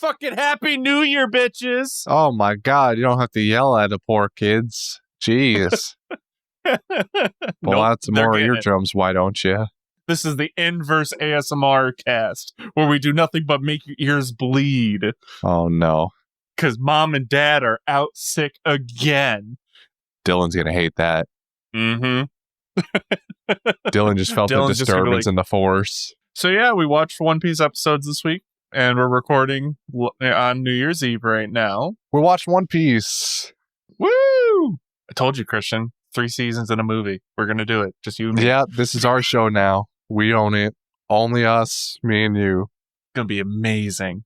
fucking Happy New Year, bitches. Oh my God, you don't have to yell at the poor kids. Jeez. Pull out some more eardrums, why don't you? This is the inverse ASMR cast, where we do nothing but make your ears bleed. Oh no. Because mom and dad are out sick again. Dylan's gonna hate that. Mm-hmm. Dylan just felt the disturbance in the force. So yeah, we watched One Piece episodes this week, and we're recording on New Year's Eve right now. We watched One Piece. Woo! I told you, Christian. 3 seasons in a movie. We're gonna do it. Just you and me. Yeah, this is our show now. We own it. Only us, me and you. It's gonna be amazing.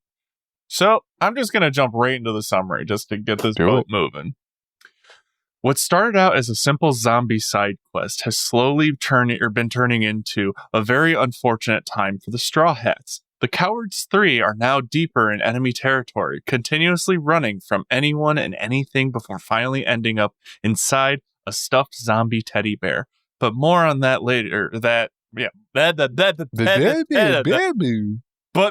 So I'm just gonna jump right into the summary just to get this boat moving. What started out as a simple zombie side quest has slowly been turning into a very unfortunate time for the Straw Hats. The Cowards 3 are now deeper in enemy territory, continuously running from anyone and anything before finally ending up inside a stuffed zombie teddy bear. But more on that later. But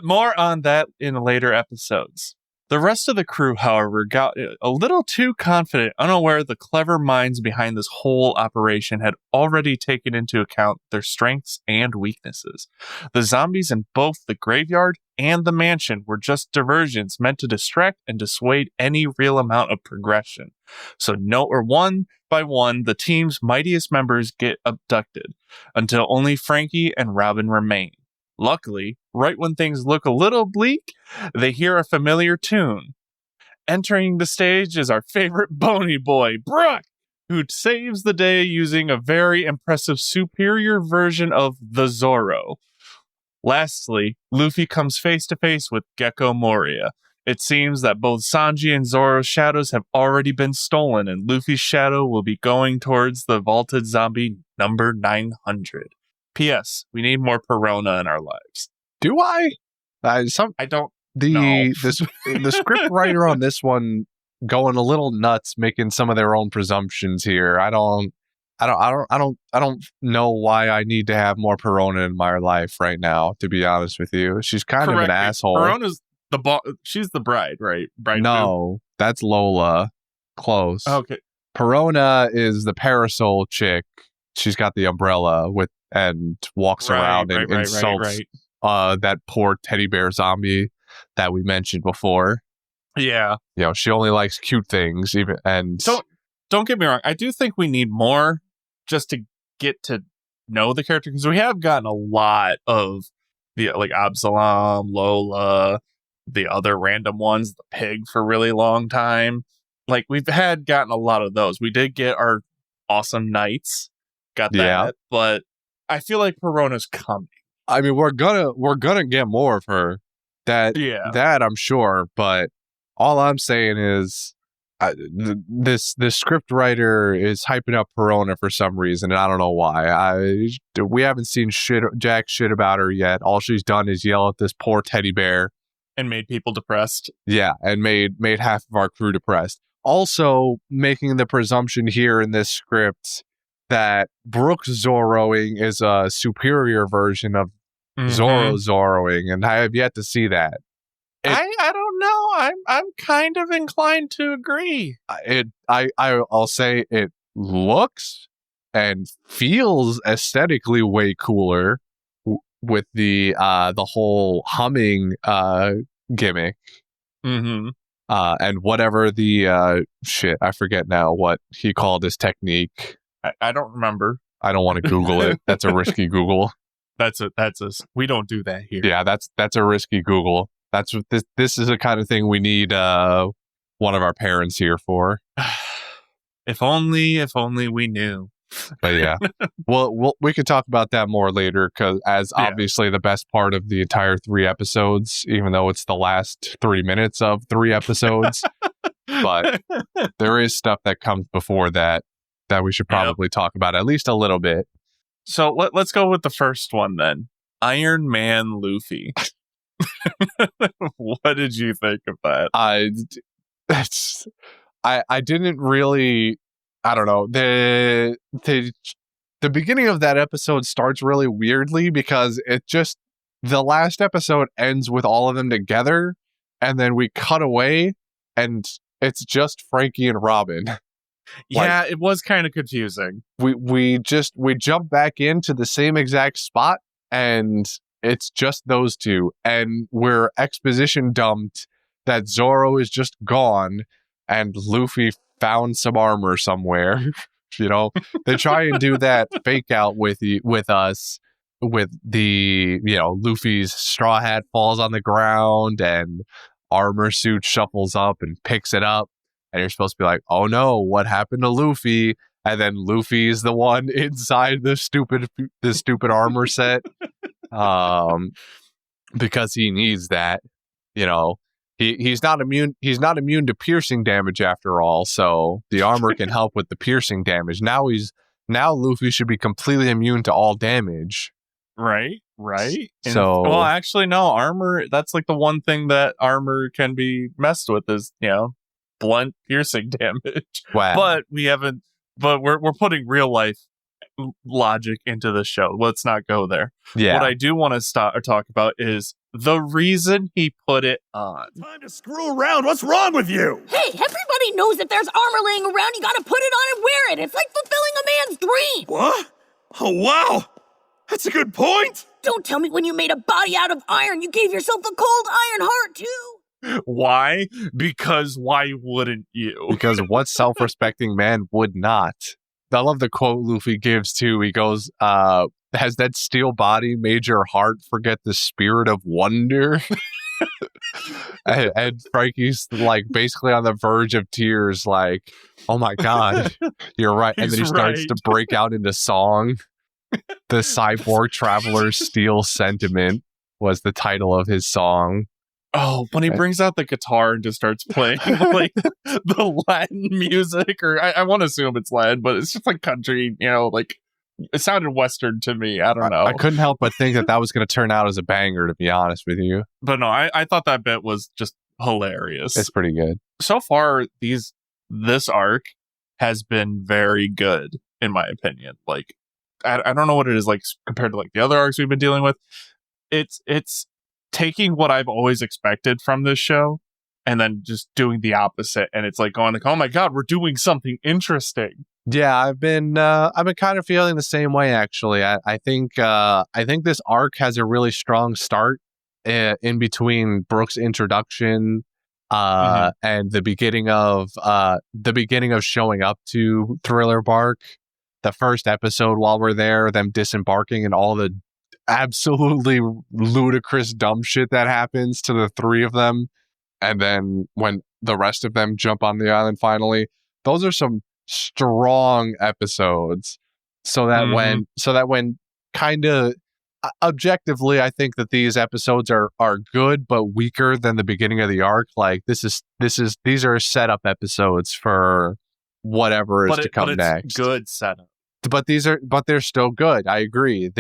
more on that in later episodes. The rest of the crew, however, got a little too confident, unaware the clever minds behind this whole operation had already taken into account their strengths and weaknesses. The zombies in both the graveyard and the mansion were just diversions meant to distract and dissuade any real amount of progression. So one by one, the team's mightiest members get abducted, until only Frankie and Robin remain. Luckily, right when things look a little bleak, they hear a familiar tune. Entering the stage is our favorite bony boy, Brook, who saves the day using a very impressive superior version of the Zoro. Lastly, Luffy comes face to face with Gecko Moria. It seems that both Sanji and Zoro's shadows have already been stolen, and Luffy's shadow will be going towards the vaulted zombie number 900. P.S. We need more Perona in our lives. Do I? I don't. The script writer on this one going a little nuts, making some of their own presumptions here. I don't know why I need to have more Perona in my life right now. To be honest with you, she's kind of an asshole. Perona's she's the bride, right? No, that's Lola. Close. Okay. Perona is the parasol chick. She's got the umbrella and walks around and insults that poor teddy bear zombie that we mentioned before. Yeah. You know, she only likes cute things, don't get me wrong. I do think we need more just to get to know the character, because we have gotten a lot of the Absalom, Lola, the other random ones, the pig for a really long time. We've gotten a lot of those. We did get our awesome knights. Got that, but I feel like Perona's coming. I mean, we're gonna get more of her. That I'm sure, but all I'm saying is this script writer is hyping up Perona for some reason, and I don't know why. We haven't seen jack shit about her yet. All she's done is yell at this poor teddy bear and made people depressed. Yeah, and made half of our crew depressed. Also, making the presumption here in this script that Brook's Zoroing is a superior version of Zoro's Zoroing, and I have yet to see that. I don't know. I'm kind of inclined to agree. I'll say it looks and feels aesthetically way cooler with the whole humming gimmick. Mm-hmm. And whatever the shit, I forget now what he called his technique. I don't remember. I don't want to Google it. That's a risky Google. We don't do that here. Yeah, that's a risky Google. That's what this is the kind of thing we need one of our parents here for. If only we knew. But yeah, well, we could talk about that more later, because obviously the best part of the entire 3 episodes, even though it's the last 3 minutes of 3 episodes, but there is stuff that comes before that we should probably talk about at least a little bit. So let's go with the first one then. Iron Man Luffy. What did you think of that? I didn't really. I don't know. The beginning of that episode starts really weirdly, because the last episode ends with all of them together, and then we cut away, and it's just Frankie and Robin. Yeah, it was kind of confusing. We jump back into the same exact spot, and it's just those two, and we're exposition dumped that Zoro is just gone, and Luffy found some armor somewhere. They try and do that fake out with us, with the Luffy's straw hat falls on the ground and armor suit shuffles up and picks it up, and you're supposed to be like, oh no, what happened to Luffy? And then Luffy's the one inside the stupid armor set, because he needs that. He's not immune to piercing damage after all, so the armor can help with the piercing damage. Now Luffy should be completely immune to all damage. Right. Well, actually, no, armor, that's like the one thing that armor can be messed with is, blunt piercing damage. Wow. But we're putting real life logic into the show. Let's not go there. Yeah. What I do want to talk about is the reason he put it on. Time to screw around. What's wrong with you? Hey, everybody knows if there's armor laying around, you gotta put it on and wear it. It's like fulfilling a man's dream. What? Oh, wow. That's a good point. Don't tell me when you made a body out of iron, you gave yourself a cold iron heart, too. Why? Because why wouldn't you? Because what self-respecting man would not? I love the quote Luffy gives too. He goes, has that steel body made your heart forget the spirit of wonder? and Frankie's like basically on the verge of tears, like, oh my God, you're right. And then he starts to break out into song. The Cyborg Traveler's Steel Sentiment was the title of his song. Oh, when he brings out the guitar and just starts playing like the Latin music, or I want to assume it's Latin, but it's just like country, like it sounded Western to me. I don't know. I couldn't help but think that was going to turn out as a banger, to be honest with you. But no, I thought that bit was just hilarious. It's pretty good. So far, this arc has been very good, in my opinion. Like, I don't know what it is like compared to like the other arcs we've been dealing with. It's taking what I've always expected from this show and then just doing the opposite. And it's like going like, oh my God, we're doing something interesting. Yeah, I've been kind of feeling the same way, actually. I think this arc has a really strong start in between Brooke's introduction and the beginning of showing up to Thriller Bark. The first episode while we're there, them disembarking and all the absolutely ludicrous dumb shit that happens to the three of them, and then when the rest of them jump on the island finally, those are some strong episodes. So that when kind of objectively, I think that these episodes are good but weaker than the beginning of the arc. Like these are setup episodes for whatever is to come next. Good setup. But they're still good. I agree.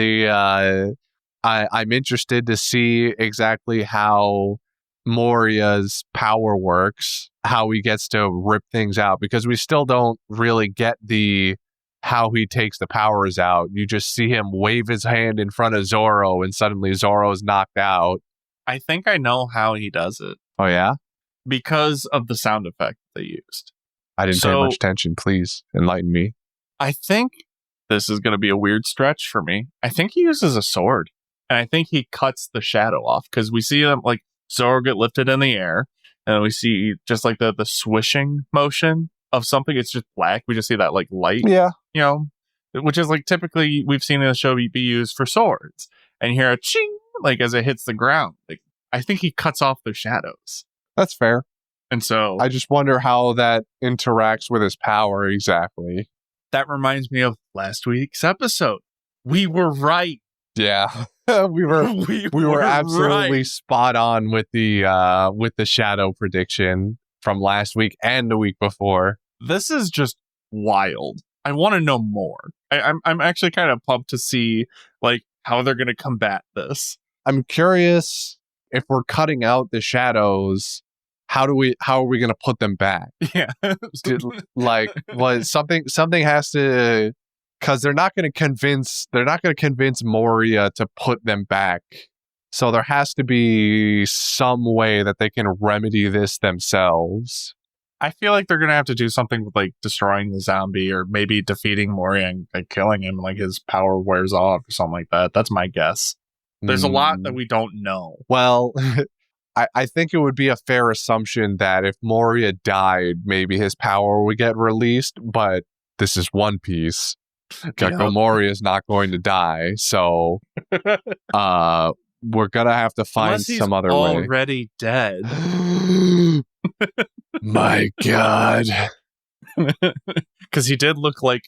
I'm interested to see exactly how Moria's power works, how he gets to rip things out, because we still don't really get how he takes the powers out. You just see him wave his hand in front of Zoro and suddenly Zoro's knocked out. I think I know how he does it. Oh yeah? Because of the sound effect they used. I didn't pay much attention. Please enlighten me. I think this is going to be a weird stretch for me. I think he uses a sword, and I think he cuts the shadow off, because we see them like Zoro get lifted in the air, and we see just like the swishing motion of something. It's just black. We just see that like light, which is like typically we've seen in the show be used for swords, and you hear a ching like as it hits the ground. Like I think he cuts off their shadows. That's fair. And so I just wonder how that interacts with his power exactly. That reminds me of last week's episode. We were right. Yeah, we were absolutely spot on with the shadow prediction from last week and the week before. This is just wild. I want to know more. I'm actually kind of pumped to see like how they're going to combat this. I'm curious if we're cutting out the shadows. How are we going to put them back? Yeah. Something has to, because they're not going to convince Moria to put them back So there has to be some way that they can remedy this themselves. I feel like they're going to have to do something with like destroying the zombie or maybe defeating Moria and like, killing him, like his power wears off or something like that. That's my guess. There's a lot that we don't know. Well, I think it would be a fair assumption that if Moria died, maybe his power would get released, but this is One Piece. Gecko Moria is not going to die, so we're gonna have to find some other way. Already dead. My God. Because he did look like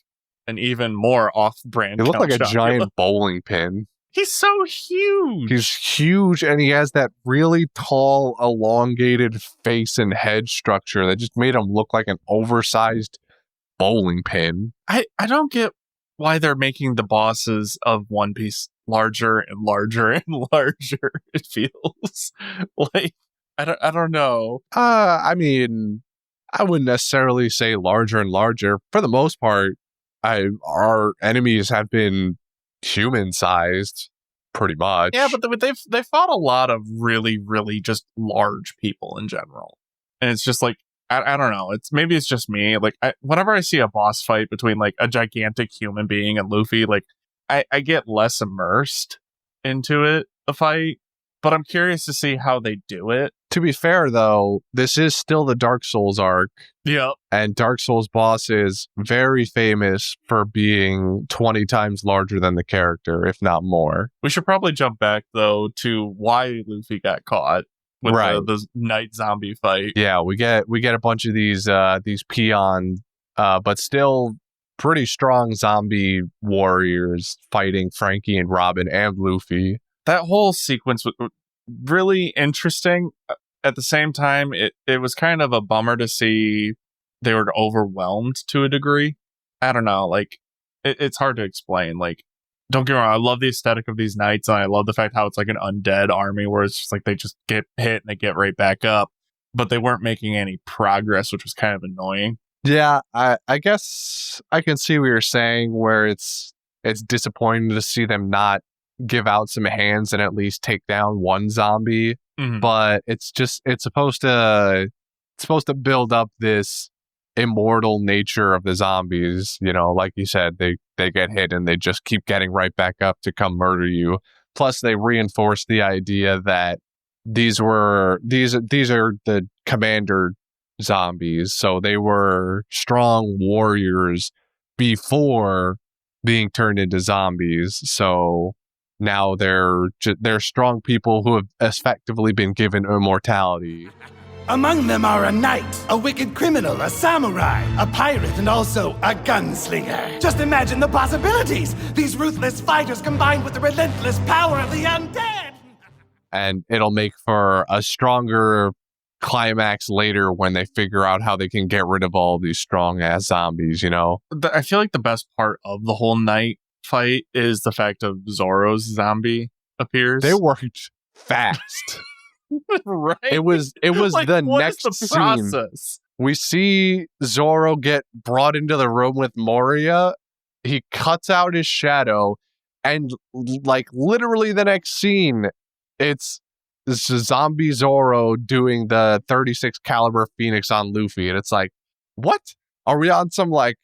an even more off-brand. He looked like a giant bowling pin. He's so huge. He's huge, and he has that really tall, elongated face and head structure that just made him look like an oversized bowling pin. I don't get why they're making the bosses of One Piece larger and larger and larger. It feels like I don't know. I mean, I wouldn't necessarily say larger and larger. For the most part, our enemies have been human-sized, pretty much. Yeah, but they've fought a lot of really, really just large people in general, and it's just like I don't know. Maybe it's just me. Like whenever I see a boss fight between like a gigantic human being and Luffy, like I get less immersed into it, the fight. But I'm curious to see how they do it. To be fair, though, this is still the Dark Souls arc. Yeah. And Dark Souls boss is very famous for being 20 times larger than the character, if not more. We should probably jump back, though, to why Luffy got caught with the night zombie fight. Yeah, we get a bunch of these peon, but still pretty strong zombie warriors fighting Frankie and Robin and Luffy. That whole sequence was really interesting. At the same time, it was kind of a bummer to see they were overwhelmed to a degree. I don't know, like, it's hard to explain. Like, don't get me wrong, I love the aesthetic of these knights, and I love the fact how it's like an undead army where it's just like they just get hit and they get right back up, but they weren't making any progress, which was kind of annoying. Yeah, I guess I can see what you're saying, where it's disappointing to see them not give out some hands and at least take down one zombie. Mm-hmm. But it's supposed to build up this immortal nature of the zombies. You know, like you said, they get hit and they just keep getting right back up to come murder you. Plus, they reinforce the idea that these are the commander zombies, so they were strong warriors before being turned into zombies. So now they're strong people who have effectively been given immortality. Among them are a knight, a wicked criminal, a samurai, a pirate, and also a gunslinger. Just imagine the possibilities! These ruthless fighters combined with the relentless power of the undead! And it'll make for a stronger climax later when they figure out how they can get rid of all these strong-ass zombies, you know? I feel like the best part of the whole night fight is the fact of Zoro's zombie appears. They worked fast. Right? It was like, the next scene. We see Zoro get brought into the room with Moria. He cuts out his shadow, and like literally the next scene, it's zombie Zoro doing the 36 caliber Phoenix on Luffy, and it's like, what? Are we on some like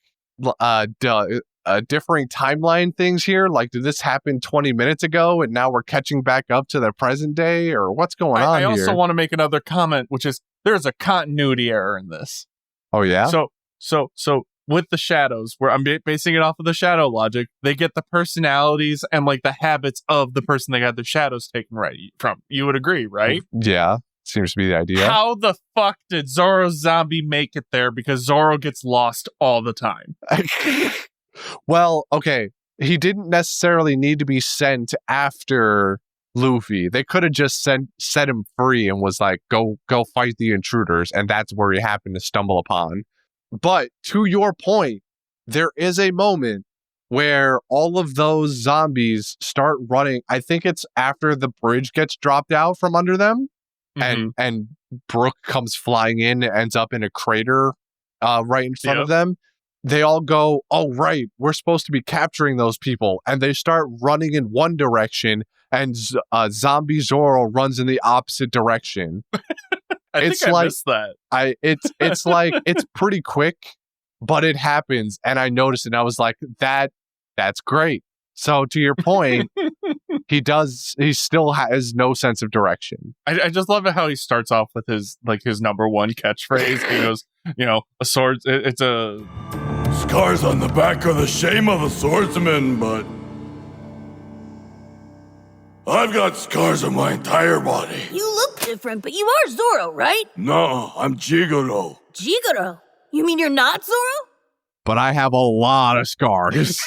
differing timeline things here? Like, did this happen 20 minutes ago and now we're catching back up to the present day, or what's going on here? I also want to make another comment, which is there's a continuity error in this. Oh yeah? So with the shadows, where I'm basing it off of the shadow logic, they get the personalities and like the habits of the person they got the shadows taken right from. You would agree, right? Yeah. Seems to be the idea. How the fuck did Zoro's zombie make it there? Because Zoro gets lost all the time. Well, okay, he didn't necessarily need to be sent after Luffy. They could have just set him free and was like, go fight the intruders, and that's where he happened to stumble upon. But to your point, there is a moment where all of those zombies start running. I think it's after the bridge gets dropped out from under them, and Brook comes flying in and ends up in a crater right in front of them. they all go, oh, right, we're supposed to be capturing those people. And they start running in one direction, and zombie Zoro runs in the opposite direction. I missed that. It's like, it's pretty quick, but it happens. And I noticed it, and I was like, that's great. So to your point, he still has no sense of direction. I just love it how he starts off with his number one catchphrase. He goes, a sword, it's a... Scars on the back are the shame of a swordsman, but I've got scars on my entire body. You look different, but you are Zoro, right? No, I'm Jigoro. Jigoro? You mean you're not Zoro? But I have a lot of scars.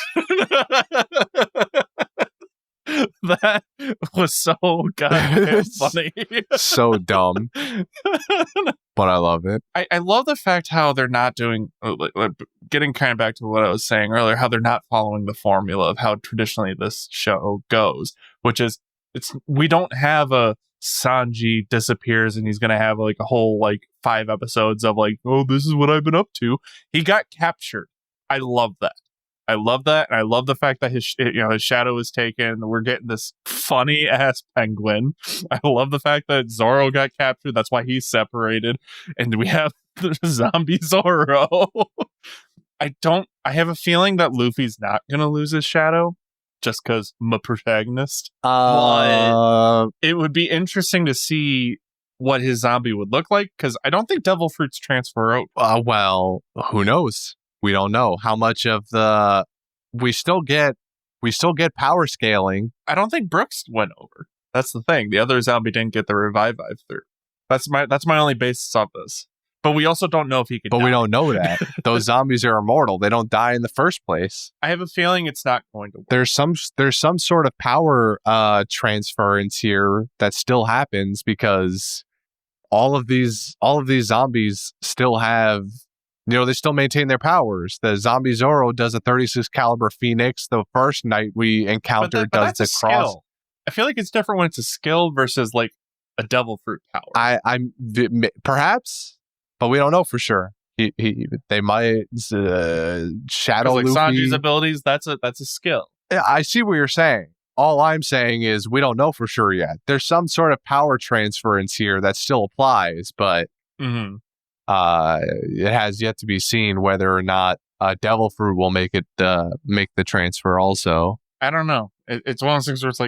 That was so goddamn funny. So dumb. But I love it. I love the fact how they're not doing, getting kind of back to what I was saying earlier, how they're not following the formula of how traditionally this show goes, which is, we don't have a Sanji disappears and he's going to have a whole 5 episodes of oh, this is what I've been up to. He got captured. I love that. And I love the fact that his shadow is taken. We're getting this funny ass penguin. I love the fact that Zoro got captured. That's why he's separated. And we have the zombie Zoro. I have a feeling that Luffy's not going to lose his shadow just because I'm a protagonist. But it would be interesting to see what his zombie would look like, because I don't think devil fruits transfer out. Well, who knows? We don't know how much of we still get power scaling. I don't think Brooks went over. That's the thing. The other zombie didn't get the revive through. That's my only basis of this. But we also don't know if he could. But die. We don't know that. Those zombies are immortal. They don't die in the first place. I have a feeling it's not going to work. There's some sort of power transference here that still happens, because all of these zombies still have, they still maintain their powers. The zombie Zoro does a 36 caliber Phoenix. The first night we encountered does the cross. Skill. I feel like it's different when it's a skill versus a devil fruit power. I'm perhaps, but we don't know for sure. They might shadow Luffy. Sanji's abilities. That's a skill. Yeah, I see what you're saying. All I'm saying is we don't know for sure yet. There's some sort of power transference here that still applies, but it has yet to be seen whether or not devil fruit will make the transfer also. I don't know. It's one of those things where it's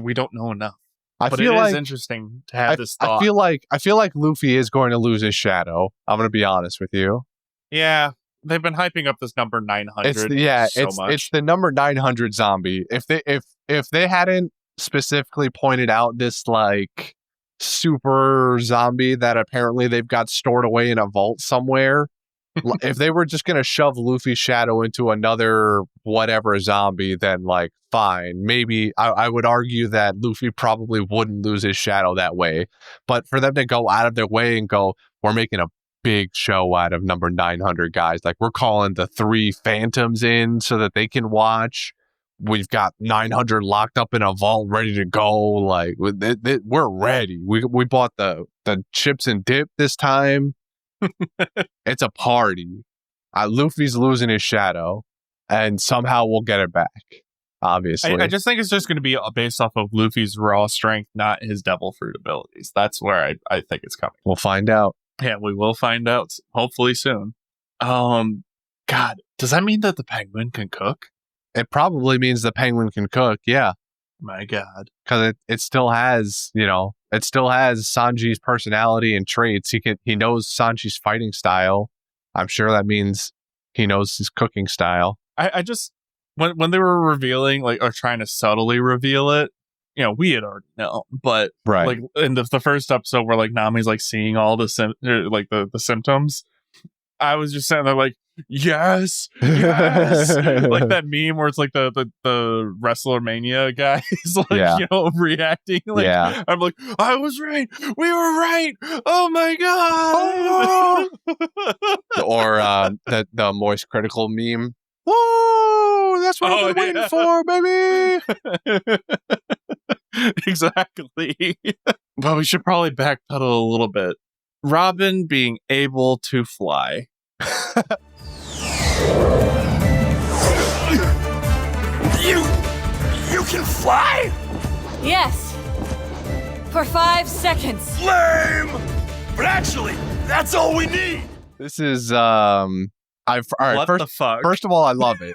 we don't know enough. But it is interesting to have this thought. I feel like Luffy is going to lose his shadow. I'm going to be honest with you. Yeah, they've been hyping up this number 900. It's the number 900 zombie. If they hadn't specifically pointed out this super zombie that apparently they've got stored away in a vault somewhere, if they were just going to shove Luffy's shadow into another whatever zombie, then fine. Maybe I would argue that Luffy probably wouldn't lose his shadow that way. But for them to go out of their way and go, we're making a big show out of number 900 guys. We're calling the 3 phantoms in so that they can watch. We've got 900 locked up in a vault ready to go. We're ready. We bought the chips and dip this time. It's a party. Luffy's losing his shadow, and somehow we'll get it back. Obviously, I just think it's just going to be based off of Luffy's raw strength, not his devil fruit abilities. That's where I think it's coming. We'll find out. Yeah, we will find out hopefully soon. God, does that mean that the penguin can cook? It probably means the penguin can cook. Yeah. My God, because it still has, it still has Sanji's personality and traits. He knows Sanji's fighting style. I'm sure that means he knows his cooking style. I just when they were revealing or trying to subtly reveal it, we had already known, but right. In the first episode where Nami's seeing all the the symptoms, I was just sitting there yes. That meme where it's the wrestler mania guys reacting yeah. I'm I was right, we were right, oh my God. Or the moist critical meme. Whoa, that's what I've been waiting for, baby. Exactly. But we should probably backpedal a little bit. Robin being able to fly. You can fly? Yes. For 5 seconds. Lame! But actually, that's all we need. This is all right. What the fuck? First of all, I love it.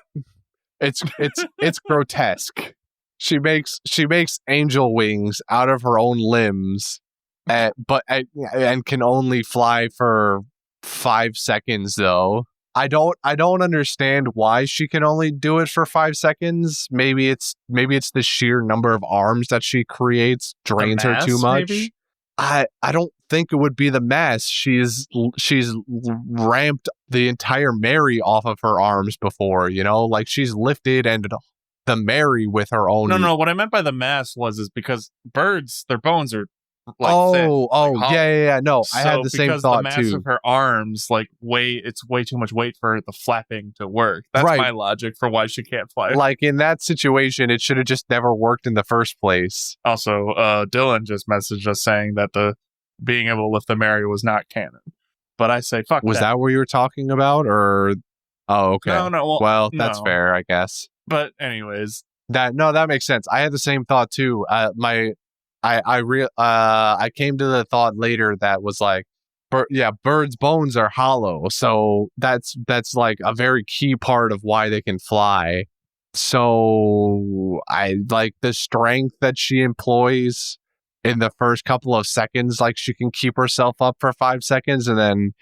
It's grotesque. She makes angel wings out of her own limbs, and can only fly for 5 seconds though. I don't understand why she can only do it for 5 seconds. Maybe it's the sheer number of arms that she creates drains her too much. Maybe? I don't think it would be the mass. She's ramped the entire Mary off of her arms before, like she's lifted and the Mary with her own. No. What I meant by the mass is because birds, their bones are like thick, yeah. No, I had the same thought too. Because the mass too. of her arms, it's way too much weight for the flapping to work. That's right. My logic for why she can't fly. Like in that situation, it should have just never worked in the first place. Also, Dylan just messaged us saying that the being able to lift the Mary was not canon. But I say, fuck. Was that what you were talking about, or? Oh, okay. No. Well, that's fair, I guess. But anyways, that makes sense. I had the same thought too. I came to the thought later that was like, birds' bones are hollow, so that's like a very key part of why they can fly. So I like the strength that she employs in the first couple of seconds. Like she can keep herself up for 5 seconds, and then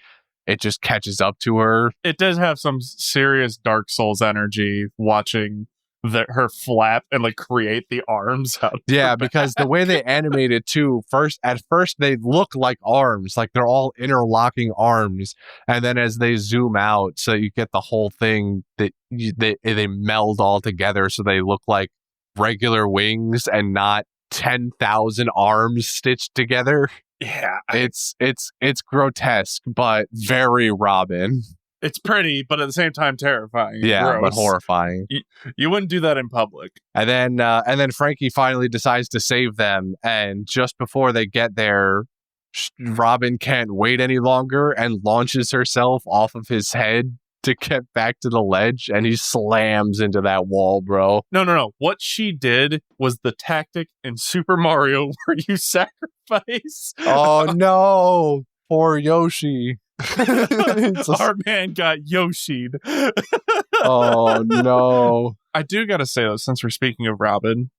it just catches up to her. It does have some serious Dark Souls energy watching her flap and create the arms out. Yeah, because the way they animate it too, at first they look like arms, like they're all interlocking arms, and then as they zoom out, so you get the whole thing that they meld all together, so they look like regular wings and not 10,000 arms stitched together. Yeah, it's grotesque, but very Robin. It's pretty, but at the same time terrifying. Yeah, gross. But horrifying. You wouldn't do that in public. And then Frankie finally decides to save them, and just before they get there, Robin can't wait any longer and launches herself off of his head to get back to the ledge, and he slams into that wall, bro. No. What she did was the tactic in Super Mario where you sacrifice. Oh no, poor Yoshi. Our man got Yoshi'd. Oh no. I do gotta say though, since we're speaking of Robin,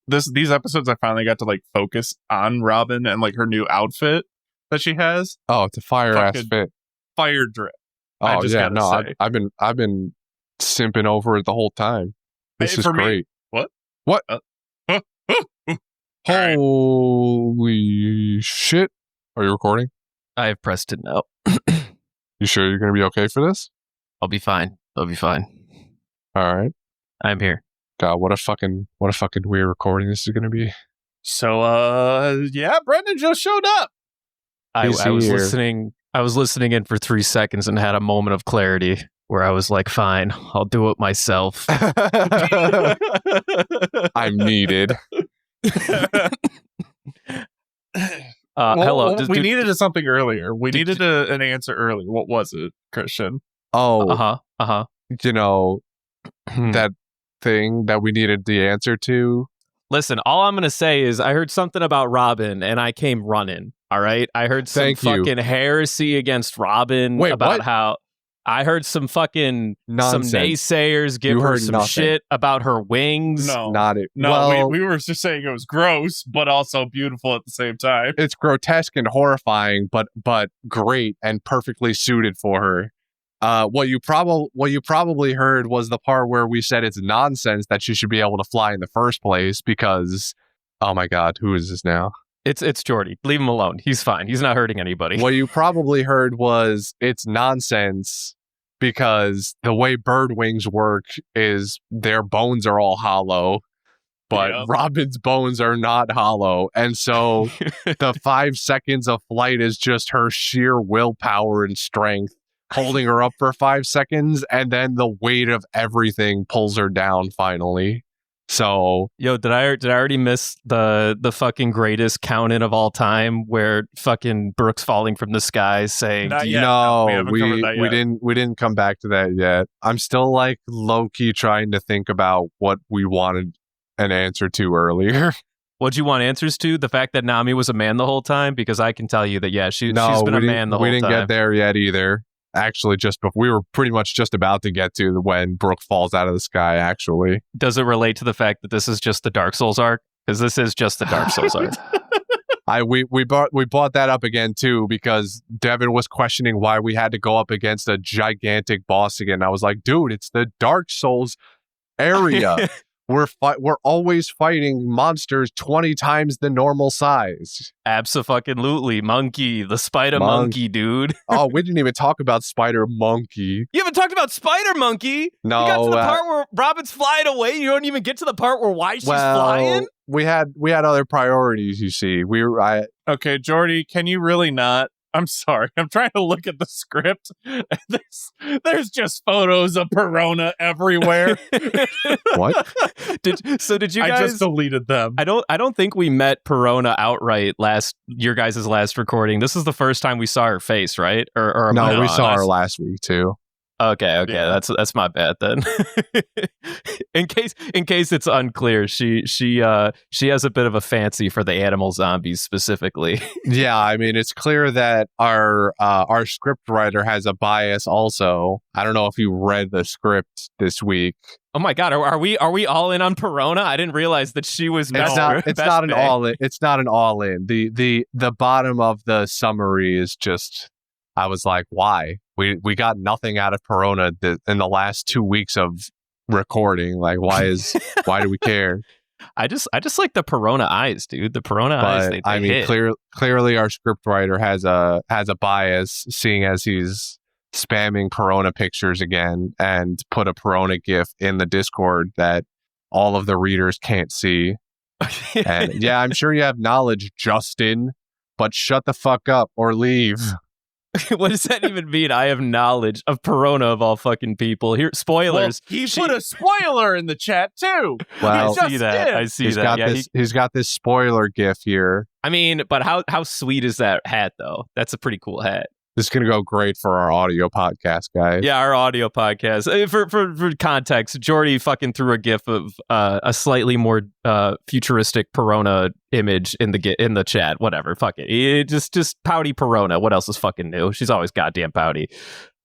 these episodes I finally got to focus on Robin and her new outfit that she has. Oh, it's a fire ass fit. Fire drip. Oh yeah, no, I've been simping over it the whole time. This is great. What? Holy shit. Are you recording? I have pressed it now. You sure you're going to be okay for this? I'll be fine. All right. I'm here. God, what a fucking weird recording this is going to be. So, yeah, Brendan just showed up. I was listening. I was listening in for 3 seconds and had a moment of clarity where I was like, "Fine, I'll do it myself." I'm needed. Hello. We needed something earlier. We needed an answer earlier. What was it, Christian? Oh, that thing that we needed the answer to. Listen, all I'm gonna say is I heard something about Robin and I came running. All right, I heard some fucking heresy against Robin. Wait, about what? how I heard some fucking nonsense. Some naysayers give her some shit about her wings. No, not it. No, well, we were just saying it was gross, but also beautiful at the same time. It's grotesque and horrifying, but great and perfectly suited for her. What you probably heard was the part where we said it's nonsense that she should be able to fly in the first place because, oh my God, who is this now? It's Jordy. Leave him alone. He's fine. He's not hurting anybody. What you probably heard was it's nonsense because the way bird wings work is their bones are all hollow, but Robin's bones are not hollow. And so the 5 seconds of flight is just her sheer willpower and strength holding her up for 5 seconds, and then the weight of everything pulls her down finally. So, did I already miss the fucking greatest count-in of all time, where fucking Brooks falling from the sky saying, Not yet. No, we didn't come back to that yet. I'm still like low key trying to think about what we wanted an answer to earlier. What'd you want answers to? The fact that Nami was a man the whole time? Because I can tell you that she's been a man the whole time. We didn't get there yet either. Actually, we were pretty much just about to get to when Brooke falls out of the sky, actually. Does it relate to the fact that this is just the Dark Souls arc? Because this is just the Dark Souls arc. We brought that up again, too, because Devin was questioning why we had to go up against a gigantic boss again. I was like, dude, it's the Dark Souls area. We're always fighting monsters 20 times the normal size. Abso-fucking-lutely. Monkey. The spider monkey, dude. Oh, we didn't even talk about Spider Monkey. You haven't talked about Spider Monkey? No. You got to the part where Robin's flying away. You don't even get to the part where she's flying? We had other priorities, you see. Okay, Jordy, can you really not? I'm sorry. I'm trying to look at the script. There's just photos of Perona everywhere. What? Did you guys? I just deleted them. I don't think we met Perona outright your guys' last recording. This is the first time we saw her face, right? Or no, we saw her last week too. Okay, yeah. That's my bad then. in case it's unclear, she has a bit of a fancy for the animal zombies specifically. Yeah, I mean it's clear that our script writer has a bias also. I don't know if you read the script this week. Oh my god, are we all in on Perona? I didn't realize that she was It's not an all in. It's not an all in. The bottom of the summary is just, I was like, why? We got nothing out of Perona in the last 2 weeks of recording. Like, why do we care? I just like the Perona eyes, dude. The Perona eyes. They hit. Clearly our scriptwriter has a bias, seeing as he's spamming Perona pictures again and put a Perona GIF in the Discord that all of the readers can't see. And yeah, I'm sure you have knowledge, Justin, but shut the fuck up or leave. What does that even mean? I have knowledge of Perona of all fucking people. Here, spoilers. Well, he put a spoiler in the chat too. Well, I see that. He's got this spoiler GIF here. I mean, but how sweet is that hat though? That's a pretty cool hat. This is going to go great for our audio podcast, guys. Yeah, our audio podcast. For context, Jordy fucking threw a GIF of a slightly more futuristic Perona image in the chat. Whatever, fuck it. Just pouty Perona. What else is fucking new? She's always goddamn pouty.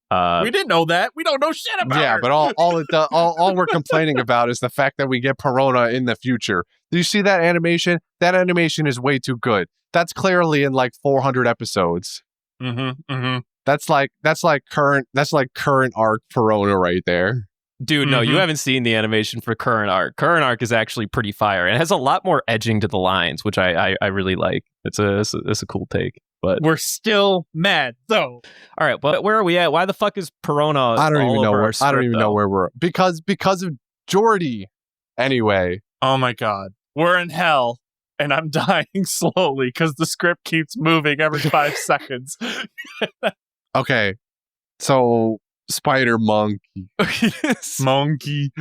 We didn't know that. We don't know shit about her. Yeah, but all we're complaining about is the fact that we get Perona in the future. Do you see that animation? That animation is way too good. That's clearly in like 400 episodes. That's like current arc Perona right there. Dude, no, you haven't seen the animation for current arc. Current arc is actually pretty fire. It has a lot more edging to the lines, which I really like. It's a cool take. But we're still mad though. All right, but where are we at? Why the fuck is Perona? I don't even know where we're because of Jordy. Anyway. Oh my god. We're in hell. And I'm dying slowly because the script keeps moving every 5 seconds. Okay. So, Spider Monkey. Monkey.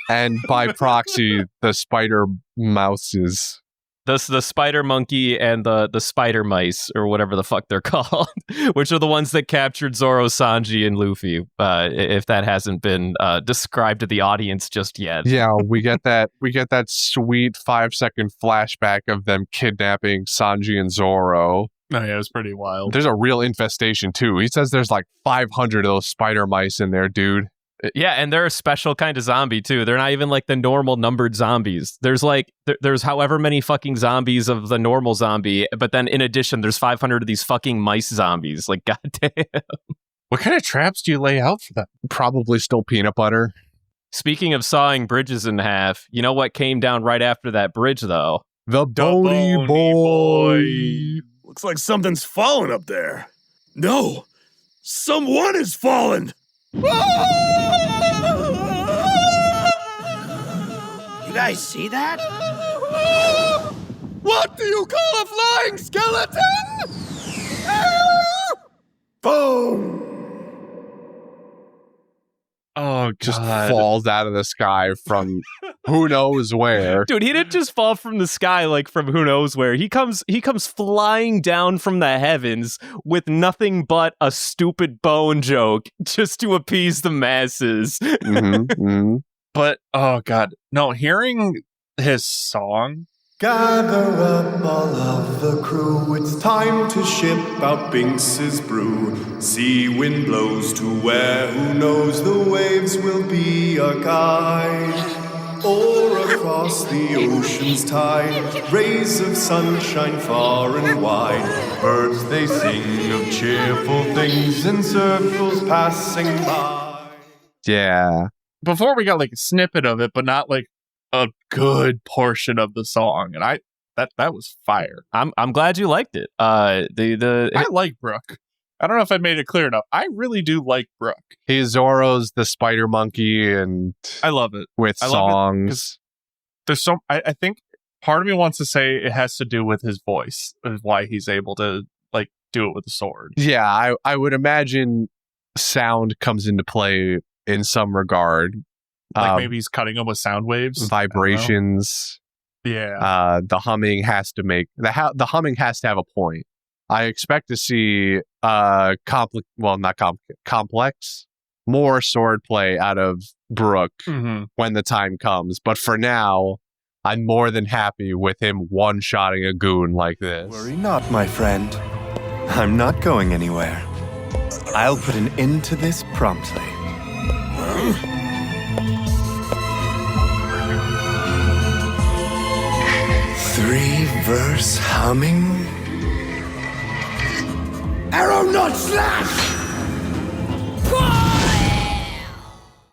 And by proxy, the Spider Mouses. The spider monkey and the spider mice, or whatever the fuck they're called, which are the ones that captured Zoro, Sanji, and Luffy, if that hasn't been described to the audience just yet. Yeah, we get that sweet 5-second flashback of them kidnapping Sanji and Zoro. Oh yeah, it was pretty wild. There's a real infestation too. He says there's like 500 of those spider mice in there, dude. Yeah, and they're a special kind of zombie too. They're not even like the normal numbered zombies. There's there's however many fucking zombies of the normal zombie, but then in addition, there's 500 of these fucking mice zombies. Like, goddamn. What kind of traps do you lay out for them? Probably still peanut butter. Speaking of sawing bridges in half, you know what came down right after that bridge, though? The Bony Boy. Looks like something's fallen up there. No, someone is fallen. You guys see that? What do you call a flying skeleton? Boom! Oh, God. Just falls out of the sky from who knows where. Dude, he didn't just fall from the sky like from who knows where. He comes flying down from the heavens with nothing but a stupid bone joke just to appease the masses. But oh god, no, hearing his song. Gather up all of the crew, it's time to ship out Binks's brew. Sea wind blows to where, who knows, the waves will be a guide. Or across the ocean's tide, rays of sunshine far and wide. Birds they sing of cheerful things in circles passing by. Yeah. Before we got like a snippet of it, but not like a good portion of the song, and that was fire. I'm glad you liked it. I like Brook. I don't know if I made it clear enough. I really do like Brook. He's Zoro's the spider monkey, and I love it with songs. There's so I think part of me wants to say it has to do with his voice, is why he's able to like do it with a sword. Yeah, I would imagine sound comes into play in some regard. Like maybe he's cutting them with sound waves, vibrations. Yeah. The humming has to make the humming has to have a point. I expect to see complex, more swordplay out of Brook when the time comes. But for now, I'm more than happy with him one-shotting a goon like this. Worry not, my friend. I'm not going anywhere. I'll put an end to this promptly. Three-verse humming? Arrow nut slash!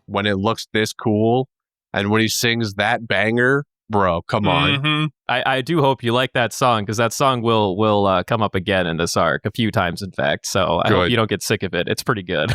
When it looks this cool, and when he sings that banger, bro, come on. I do hope you like that song, because that song will come up again in this arc a few times, in fact. So I hope you don't get sick of it. It's pretty good.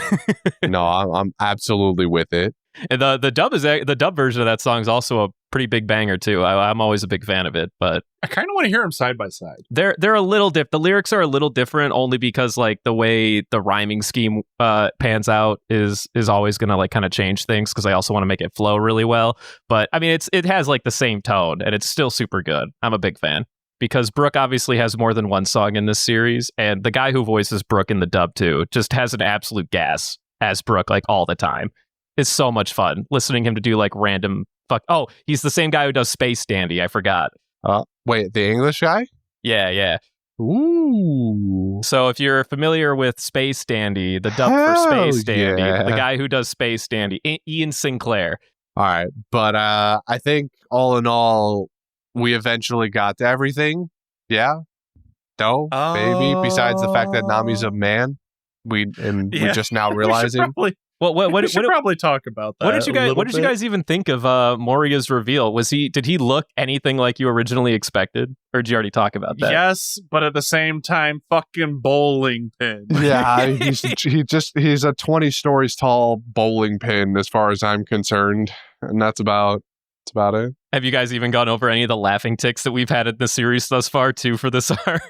No, I'm absolutely with it. And the dub version of that song is also a pretty big banger too. I'm always a big fan of it, but I kind of want to hear them side by side. They're a little different. The lyrics are a little different, only because like the way the rhyming scheme pans out is always gonna like kind of change things, because I also want to make it flow really well. But I mean, it has like the same tone, and it's still super good. I'm a big fan, because Brook obviously has more than one song in this series, and the guy who voices Brook in the dub too just has an absolute gas as Brook like all the time. It's so much fun listening him to do like random Oh, he's the same guy who does Space Dandy. I forgot. Wait, the English guy? Yeah. Ooh. So if you're familiar with Space Dandy, the dub for Space Dandy, the guy who does Space Dandy, Ian Sinclair. All right, but I think all in all, we eventually got to everything. Yeah? No? Maybe? Besides the fact that Nami's a man? We're just now realizing? We should probably talk about that. What did you guys even think of Moria's reveal? Did he look anything like you originally expected, or did you already talk about that? Yes, but at the same time, fucking bowling pin. Yeah, he's a 20 stories tall bowling pin as far as I'm concerned, and that's about it. Have you guys even gone over any of the laughing ticks that we've had in the series thus far too for this arc?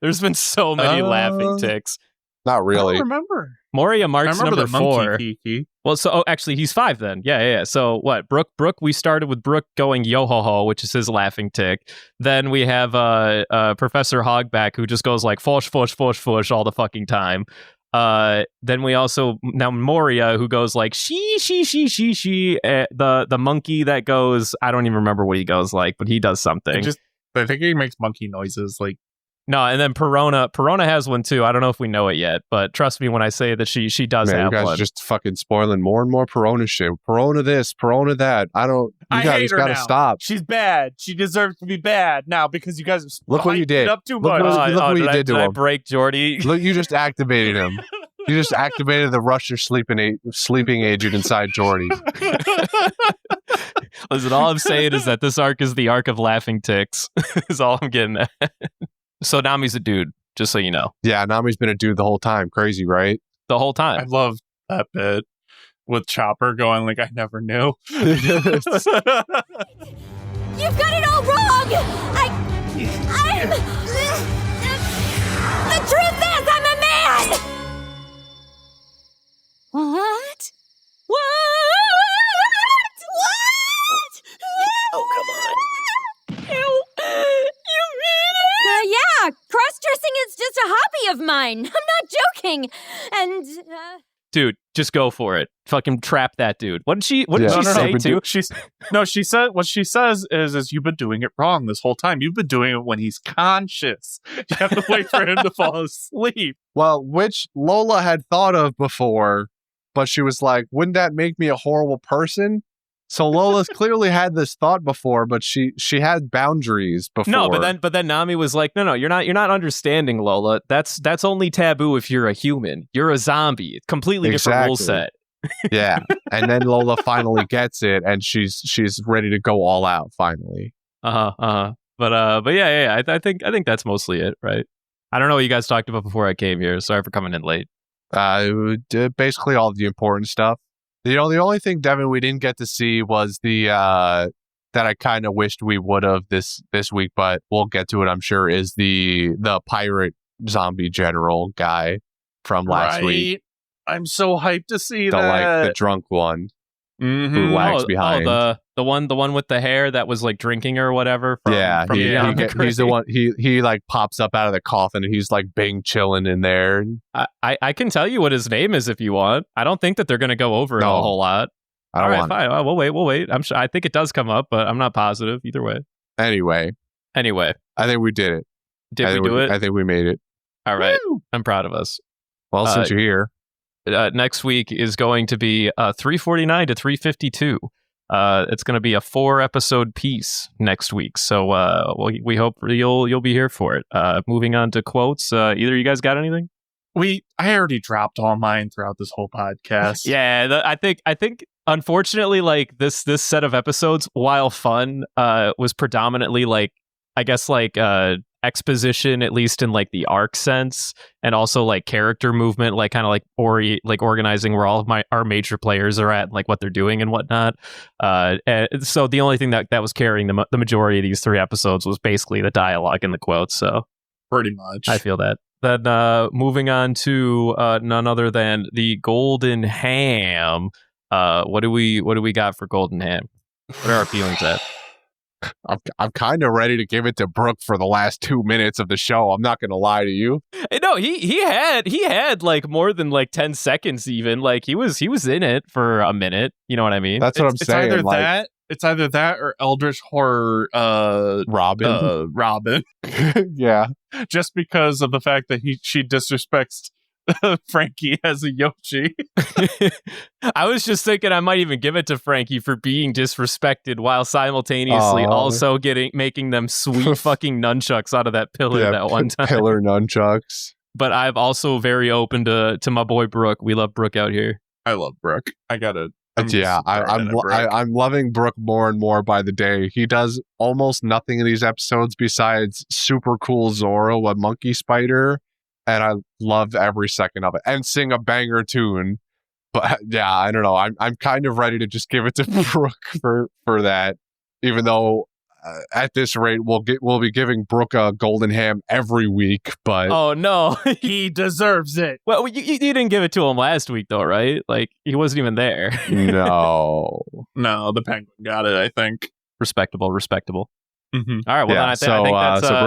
There's been so many laughing ticks. Not really. I don't remember. Moria marks number 4. Kiki. Well, so actually he's 5 then. Yeah. So what? Brook. We started with Brook going yo ho ho, which is his laughing tick. Then we have Professor Hogback, who just goes like fosh all the fucking time. Then we also now Moria, who goes like she. The monkey that goes, I don't even remember what he goes like, but he does something. I think he makes monkey noises like. No, and then Perona has one too. I don't know if we know it yet, but trust me when I say that she does have one. You guys are just fucking spoiling more and more Perona shit. Perona this, Perona that. You guys gotta stop. She's bad. She deserves to be bad now because you guys look what you did. Up too much. Look what you did to him. I break Jordy? Look, you just activated him. You just activated the Russia sleeping agent inside Jordy. Listen, all I'm saying is that this arc is the arc of laughing ticks. Is all I'm getting at. So Nami's a dude, just so you know. Yeah, Nami's been a dude the whole time. Crazy, right? The whole time. I love that bit with Chopper going like, I never knew. You've got it all wrong! I'm... The truth is, I'm a man! What? zombie of mine. I'm not joking. And, Dude, just go for it. Fucking trap that dude. What did she say too? What she says is you've been doing it wrong this whole time. You've been doing it when he's conscious. You have to wait for him to fall asleep. Well, which Lola had thought of before, but she was like, wouldn't that make me a horrible person? So Lola's clearly had this thought before, but she had boundaries before. No, but then Nami was like, no, you're not understanding, Lola. That's only taboo if you're a human. You're a zombie. It's completely different rule set. Yeah. And then Lola finally gets it, and she's ready to go all out finally. But yeah. I think that's mostly it, right? I don't know what you guys talked about before I came here. Sorry for coming in late. Basically all the important stuff. The only thing, Devin, we didn't get to see was the that I kind of wished we would have this week, but we'll get to it, I'm sure, is the pirate zombie general guy from last week. I'm so hyped to see that. Like the drunk one who lags behind. The one with the hair that was like drinking or whatever. He's the one. He like pops up out of the coffin and he's like bing chilling in there. I can tell you what his name is if you want. I don't think that they're gonna go over it a whole lot. All right, fine. We'll wait. I'm sure. I think it does come up, but I'm not positive either way. Anyway, I think we did it. Did we do it? I think we made it. All right. Woo! I'm proud of us. Well, since you're here. Next week is going to be 349 to 352. It's going to be a 4-episode piece next week, so we hope you'll be here for it. Moving on to quotes. Either of you guys got anything? I already dropped all mine throughout this whole podcast. Yeah, I think unfortunately, like this set of episodes, while fun, was predominantly like exposition, at least in like the arc sense, and also like character movement, like kind of like organizing where all of our major players are at, and, like what they're doing and whatnot. And so the only thing that was carrying the majority of these 3 episodes was basically the dialogue and the quotes. So pretty much, I feel that. Then moving on to none other than the Golden Ham. What do we got for Golden Ham? What are our feelings at? I'm kind of ready to give it to Brooke for the last 2 minutes of the show. I'm not going to lie to you. No, he had like more than like 10 seconds even. Like he was in it for a minute. You know what I mean? That's what I'm saying. It's either that or Eldritch Horror Robin. Yeah. Just because of the fact that she disrespects Frankie as a Yoshi. I was just thinking I might even give it to Frankie for being disrespected while simultaneously also making them sweet fucking nunchucks out of that pillar that one time. Pillar nunchucks. But I'm also very open to my boy Brooke. We love Brooke out here. I love Brooke. I'm loving Brooke more and more by the day. He does almost nothing in these episodes besides super cool Zoro, a monkey spider. And I love every second of it, and sing a banger tune. But yeah, I don't know. I'm kind of ready to just give it to Brooke for that. Even though at this rate we'll be giving Brooke a Golden Ham every week. But oh no, he deserves it. Well, you didn't give it to him last week though, right? Like he wasn't even there. No, the Penguin got it. I think respectable. Mm-hmm. All right. Well, then I think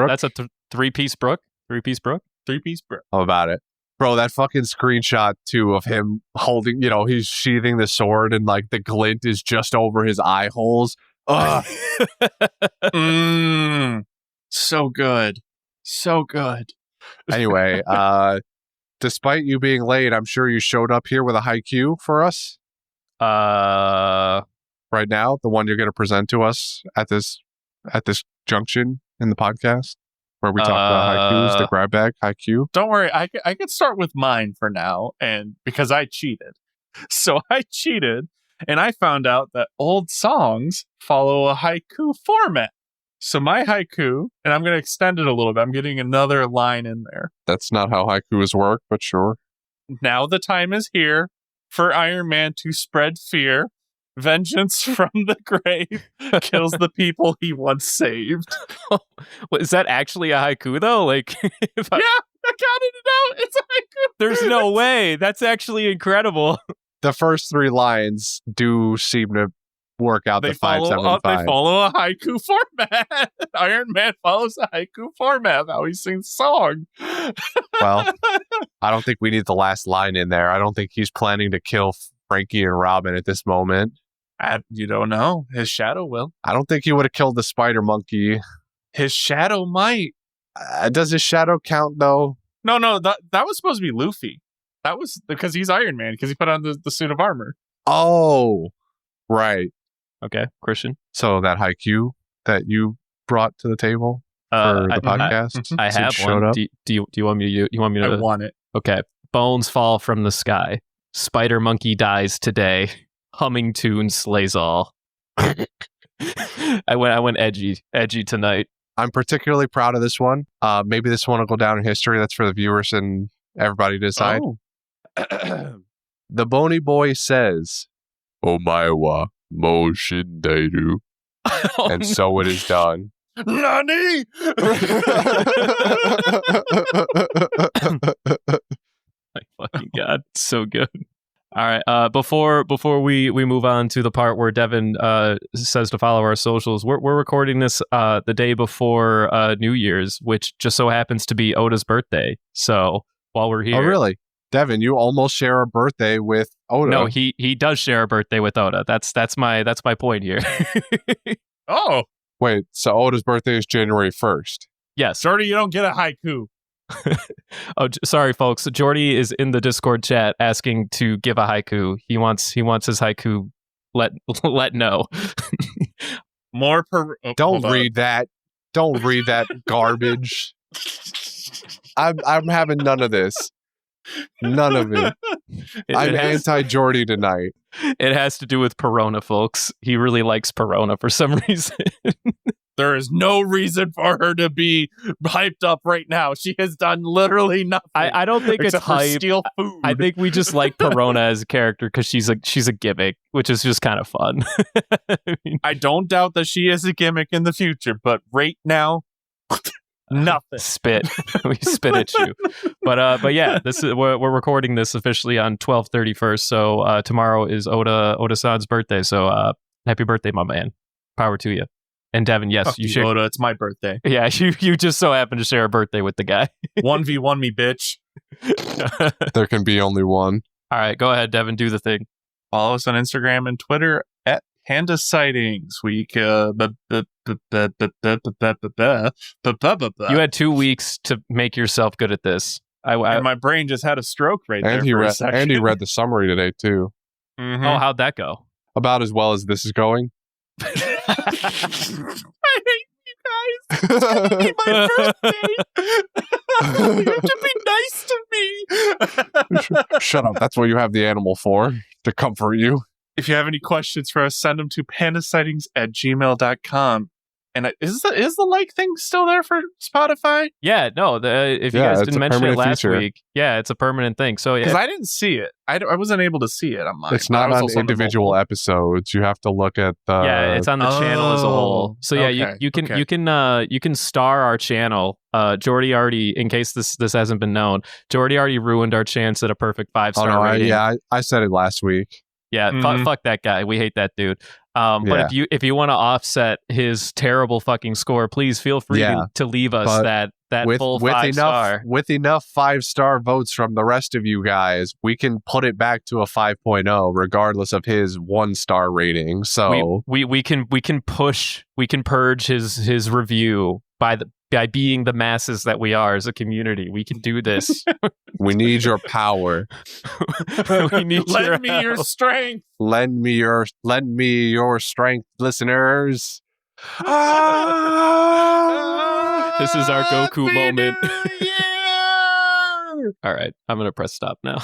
that's a 3-piece Brooke. 3-piece Brooke. 3-piece Brooke. How about it? Bro, that fucking screenshot too of him holding, he's sheathing the sword and like the glint is just over his eye holes. Ugh. So good. Anyway, despite you being late, I'm sure you showed up here with a haiku for us. Right now, the one you're going to present to us at this junction in the podcast. Where we talk about haikus, the grab bag haiku. Don't worry, I could start with mine for now, and because I cheated. So I cheated, and I found out that old songs follow a haiku format. So my haiku, and I'm going to extend it a little bit, I'm getting another line in there. That's not how haikus work, but sure. Now the time is here for Iron Man to spread fear. Vengeance from the grave kills the people he once saved. Is that actually a haiku though? Like, I counted it out. It's a haiku. There's no way. That's actually incredible. The first 3 lines do seem to work out the 575. They follow a haiku format. Iron Man follows a haiku format. How he sings the song. Well, I don't think we need the last line in there. I don't think he's planning to kill Frankie and Robin at this moment. You don't know. His shadow will. I don't think he would have killed the spider monkey. His shadow might. Does his shadow count, though? No. That was supposed to be Luffy. That was because he's Iron Man, because he put on the suit of armor. Oh, right. Okay, Christian. So that haiku that you brought to the table for the podcast? I have one. Do you want me to? I want it. Okay. Bones fall from the sky. Spider monkey dies today. Humming tune slays all. I went edgy tonight. I'm particularly proud of this one. Maybe this one will go down in history. That's for the viewers and everybody to decide. Oh. The bony boy says, "Omae mo shindairu," and so it is done. Nani? My fucking god, so good. All right. Before we move on to the part where Devin says to follow our socials, we're recording this the day before New Year's, which just so happens to be Oda's birthday. So while we're here, oh really, Devin, you almost share a birthday with Oda. No, he does share a birthday with Oda. That's my point here. Oh, wait. So Oda's birthday is January 1st. Yes. Jordy, you don't get a haiku. Oh, sorry, folks. Jordy is in the Discord chat asking to give a haiku. He wants his haiku. Let know. More Don't read that. Don't read that garbage. I'm having none of this. None of it. I'm anti-Jordy tonight. It has to do with Perona, folks. He really likes Perona for some reason. There is no reason for her to be hyped up right now. She has done literally nothing. I don't think it's hype. Steal food. I think we just like Perona as a character because she's a gimmick, which is just kind of fun. I don't doubt that she is a gimmick in the future, but right now, nothing. Spit. We spit at you. But yeah, we're recording this officially on 12/31. So tomorrow is Oda-san's birthday. So happy birthday, my man. Power to you. And Devin, yes, you share. Oda, it's my birthday. Yeah, you just so happen to share a birthday with the guy. 1v1 me, bitch. There can be only one. All right, go ahead, Devin. Do the thing. Follow us on Instagram and Twitter at Panda Sightings. You had 2 weeks to make yourself good at this. And my brain just had a stroke right there. And he read the summary today too. Mm-hmm. Oh, how'd that go? About as well as this is going. I hate you guys. It's gonna be my birthday. You have to be nice to me. Shut up. That's what you have the animal for, to comfort you. If you have any questions for us, send them to pandasightings@gmail.com. And is the like thing still there for Spotify? Yeah, no. If you guys didn't mention it last week, yeah, it's a permanent thing. So because I didn't see it, I wasn't able to see it on mine. It's not on individual episodes. You have to look at the. Yeah, it's on the channel as a whole. So yeah, you can star our channel. Jordy already, in case this hasn't been known, Jordy already ruined our chance at a perfect 5-star rating. I said it last week. Yeah, fuck that guy. We hate that dude. But if you want to offset his terrible fucking score, please feel free to leave us that full 5-star. With enough 5-star votes from the rest of you guys, we can put it back to a 5.0 regardless of his 1-star rating. So we can purge his review by being the masses that we are as a community. We can do this. We need your power. We need Lend me your strength. Lend me your strength, listeners. This is our Goku moment. All right, I'm gonna press stop now.